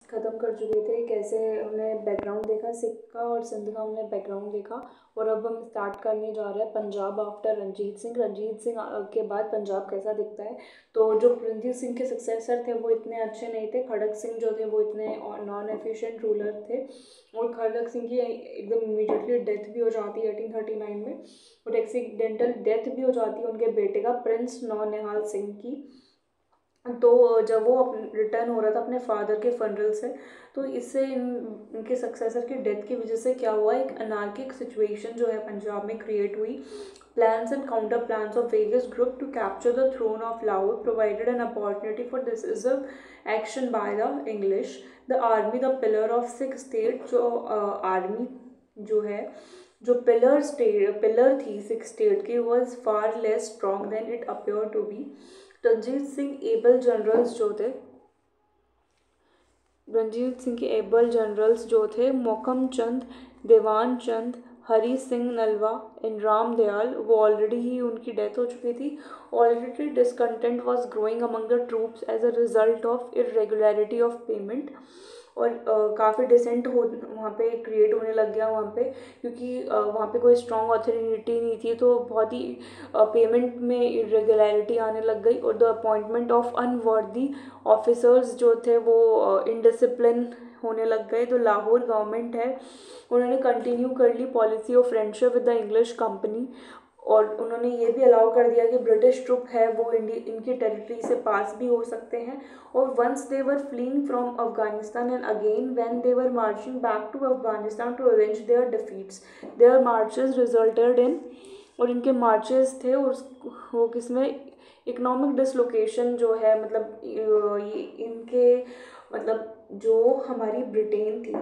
ख़त्म कर चुके थे, कैसे हमने बैकग्राउंड देखा सिख का और सिंध का हमने बैकग्राउंड देखा। और अब हम स्टार्ट करने जा रहे हैं पंजाब आफ्टर रंजीत सिंह। रंजीत सिंह के बाद पंजाब कैसा दिखता है। तो जो रंजीत सिंह के सक्सेसर थे वो इतने अच्छे नहीं थे। खड़क सिंह जो थे वो इतने नॉन एफिशिएंट रूलर थे, और खड़क सिंह की एकदम इमीडिएटली डेथ भी हो जाती है 1839 में, और एक्सीडेंटल डेथ भी हो जाती है उनके बेटे का प्रिंस नौनिहाल सिंह की। तो जब वो रिटर्न हो रहा था अपने फादर के फनरल से, तो इससे इनके सक्सेसर की डेथ की वजह से क्या हुआ, एक अनार्किक सिचुएशन जो है पंजाब में क्रिएट हुई। Plans and counter plans of various groups to capture the throne of Lahore provided an opportunity for decisive action by the English. The army, the pillar of Sikh state, जो army जो है, जो pillar थी Sikh state की, was far less strong than it appear to be. Ranjit Singh able generals जो थे रंजीत सिंह के able generals जो थे मोकम चंद, देवान चंद, हरी सिंह नलवा एंड राम दयाल, वो ऑलरेडी ही उनकी डेथ हो चुकी थी। Already discontent was growing among the troops as a result of irregularity of payment. और काफ़ी डिसेंट हो वहाँ पे क्रिएट होने लग गया वहाँ पे, क्योंकि वहाँ पे कोई स्ट्रॉन्ग अथॉरिटी नहीं थी, तो बहुत ही पेमेंट में इरेगुलरिटी आने लग गई। और the appointment of unworthy officers जो थे वो इनडिसिप्लिन होने लग गए। तो लाहौर गवर्नमेंट है, उन्होंने कंटिन्यू कर ली policy of friendship with the English company, और उन्होंने ये भी अलाउ कर दिया कि ब्रिटिश ट्रुप है वो इनकी टेरिटरी से पास भी हो सकते हैं। और once they were fleeing from Afghanistan and again when they were marching back to Afghanistan to avenge their defeats, their marches resulted in, और इनके मार्चेस थे और वो किसमें, इकोनॉमिक डिसलोकेशन जो है, मतलब ये इनके, मतलब जो हमारी ब्रिटेन थी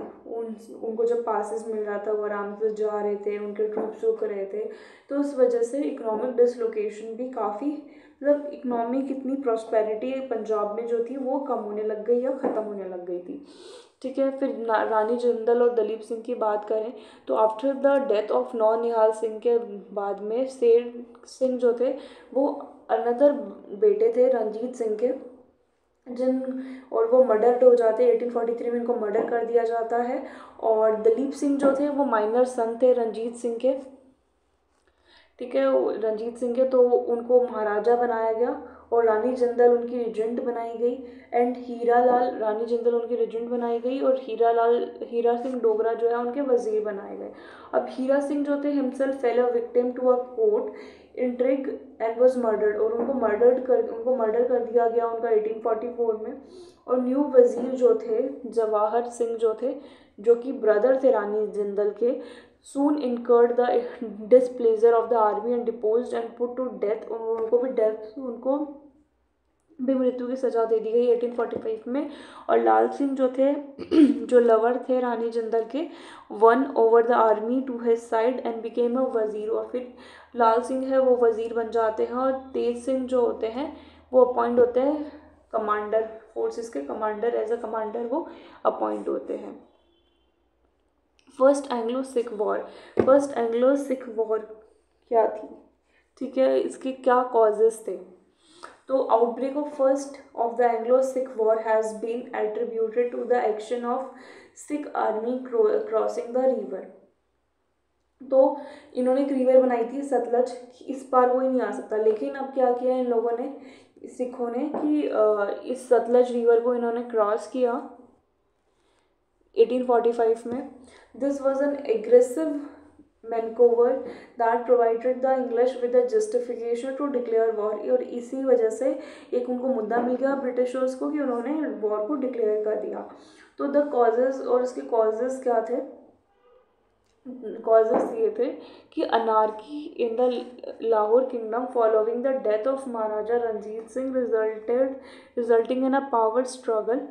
उनको जब पासेस मिल रहा था वो आराम से जा रहे थे, उनके ट्रूप्स रुक रहे थे, तो उस वजह से इकोनॉमिक डिसलोकेशन भी काफ़ी, मतलब इकोनॉमी कितनी प्रॉस्पेरिटी पंजाब में जो थी वो कम होने लग गई या ख़त्म होने लग गई थी। ठीक है, फिर रानी जिंदल और दलीप सिंह की बात करें तो after the death of Naunihal Singh के बाद में शेर सिंह जो थे वो अनदर बेटे थे रंजीत सिंह के, जिन और वो मर्डर हो जाते हैं 1843 में, इनको मर्डर कर दिया जाता है। और दलीप सिंह जो थे वो माइनर सन थे रंजीत सिंह के। ठीक है, रंजीत सिंह के, तो उनको महाराजा बनाया गया और रानी जिंदल उनकी रिजेंट बनाई गई। एंड हीरा लाल, रानी जिंदल उनकी रिजेंट बनाई गई और हीरा सिंह डोगरा जो है उनके वजीर बनाए गए। अब हीरा सिंह जो थे himself fell a victim to a court intrigue and was murdered, और उनको मर्डर कर दिया गया उनका 1844 में। और न्यू वजीर जो थे जवाहर सिंह जो थे, जो कि ब्रदर थे रानी जिंदल के, soon incurred the displeasure of the army and deposed and put to death, उनको भी मृत्यु की सजा दे दी गई 1845 में। और लाल सिंह जो थे जो लवर थे रानी जिंदल के, won over the army to his side and became a वजीर, और फिर लाल सिंह है वो वजीर बन जाते हैं, और तेज सिंह जो होते हैं वो अपॉइंट होते हैं कमांडर, फोर्सेस के कमांडर, एज अ कमांडर वो अपॉइंट होते हैं। फर्स्ट एंग्लो सिख वॉर क्या थी, ठीक है, इसके क्या कॉजेस थे। तो outbreak of first of the Anglo Sikh war has been attributed to the action of Sikh army crossing the river. तो इन्होंने एक रिवर बनाई थी सतलज, इस पार कोई नहीं आ सकता, लेकिन अब क्या किया इन लोगों ने, सिखों ने, कि इस सतलज रिवर को इन्होंने क्रॉस किया 1845 में। This was an aggressive manoeuvre that provided the English with the justification to declare war, और इसी वजह से एक उनको मुद्दा मिल गया ब्रिटिशर्स को कि उन्होंने वॉर को डिक्लेयर कर दिया। तो द कॉजेज, और इसके कॉजेज क्या थे, कॉजेज ये थे कि anarchy in the Lahore kingdom following the death of Maharaja Ranjit Singh resulting in a power struggle.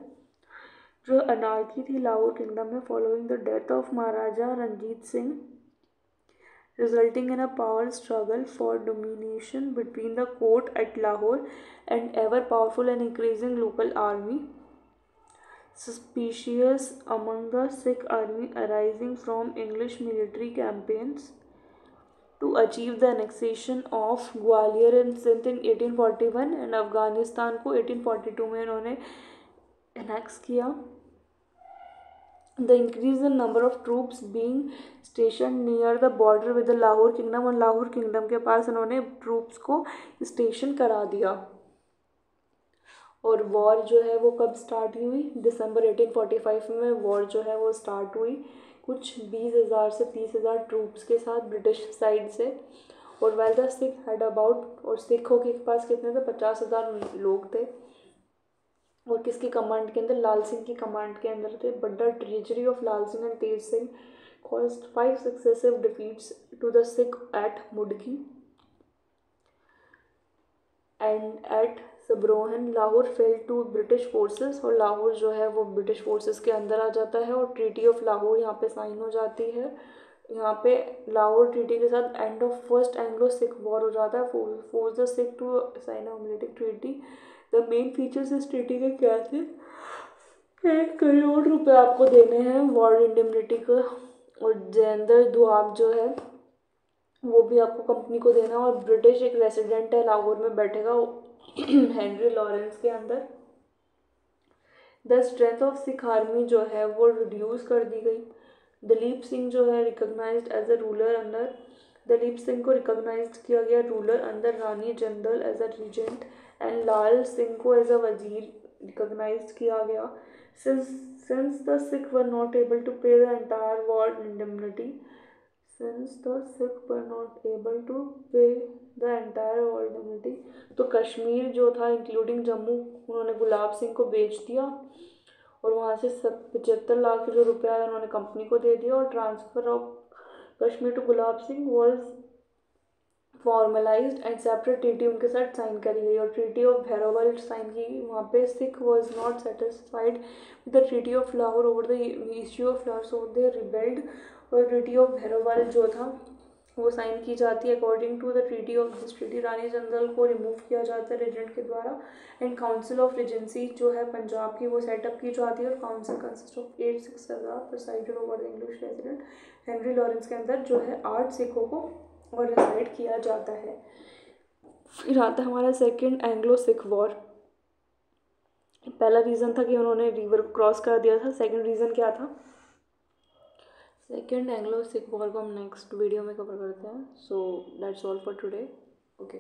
जो अनार्की थी लाहौर किंगडम में following the death of Maharaja Ranjit Singh, resulting in a power struggle for domination between the court at Lahore and ever powerful and increasing local army. Suspicious among the Sikh army arising from English military campaigns to achieve the annexation of Gwalior and Sindh in 1841 and Afghanistan को 1842 में इन्होंने annex किया। The increase in number of troops being station near the border with the Lahore kingdom, और Lahore kingdom के पास उन्होंने troops को station करा दिया। और वॉर जो है वो कब स्टार्ट हुई, दिसंबर 1845 में वॉर जो है वो स्टार्ट हुई, कुछ 20,000 से 30,000 ट्रूप्स के साथ ब्रिटिश साइड से। और well the Sikh had about, और सिखों के पास कितने थे, 50,000 लोग थे, और किसकी कमांड के अंदर, लाल सिंह की कमांड के अंदर थे। But the treasury of Lal Singh and Tej Singh caused 5 successive defeats to the Sikh at Mudki and at Sobraon. Lahore fell to British forces, और लाहौर जो है वो ब्रिटिश फोर्सेस के अंदर आ जाता है, और ट्रीटी ऑफ लाहौर यहाँ पे साइन हो जाती है। यहाँ पे लाहौर ट्रीटी के साथ end of first Anglo Sikh war हो जाता है, force the Sikh to sign humiliating treaty. The main features इस ट्रीटी के क्या थे, 1 करोड़ रुपए आपको देने हैं वॉर इंडेमनिटी का, और जेंदर दुआब जो है वो भी आपको कंपनी को देना, और ब्रिटिश एक रेसिडेंट है लाहौर में बैठेगा हेनरी लॉरेंस के अंदर। The strength of Sikh army जो है वो रिड्यूस कर दी गई। दलीप सिंह जो है रिकॉग्नाइज्ड एज अ रूलर अंदर, दलीप सिंह को रिकॉग्नाइज्ड किया गया ruler under Rani general as a regent, and Lal Singh को एज अ वजीर रिकॉग्नाइज्ड किया गया। Since the Sikh were not able to pay the entire war indemnity, तो कश्मीर जो था इंक्लूडिंग जम्मू उन्होंने गुलाब सिंह को बेच दिया, और वहाँ से 75 लाख जो रुपया है उन्होंने कंपनी को दे दिया, और transfer of Kashmir to Gulab Singh was formalised and separate treaty उनके साथ साइन करी गई, और ट्रीटी ऑफ भैरोवल साइन की। वहाँ पे Sikh was not satisfied with the treaty of Lahore over the issue of Lahore, so they rebelled, और ट्रीटी ऑफ भैरोवल जो था वो साइन की जाती है। According to the treaty of this treaty Rani general को रिमूव किया जाता है रेजिडेंट के द्वारा, एंड काउंसिल ऑफ रीजेंसी जो है पंजाब की वो सेटअप की जाती है, और council consist of 8 Sikh Sardar presided over the English resident. Henry Lawrence के अंदर जो है 8 सिखों को और रिसाइड किया जाता है। फिर आता है हमारा सेकेंड एंग्लो सिख वॉर। पहला रीज़न था कि उन्होंने रिवर क्रॉस कर दिया था, सेकंड रीज़न क्या था, सेकेंड एंग्लो सिख वॉर को हम नेक्स्ट वीडियो में कवर करते हैं। So that's all for today, okay.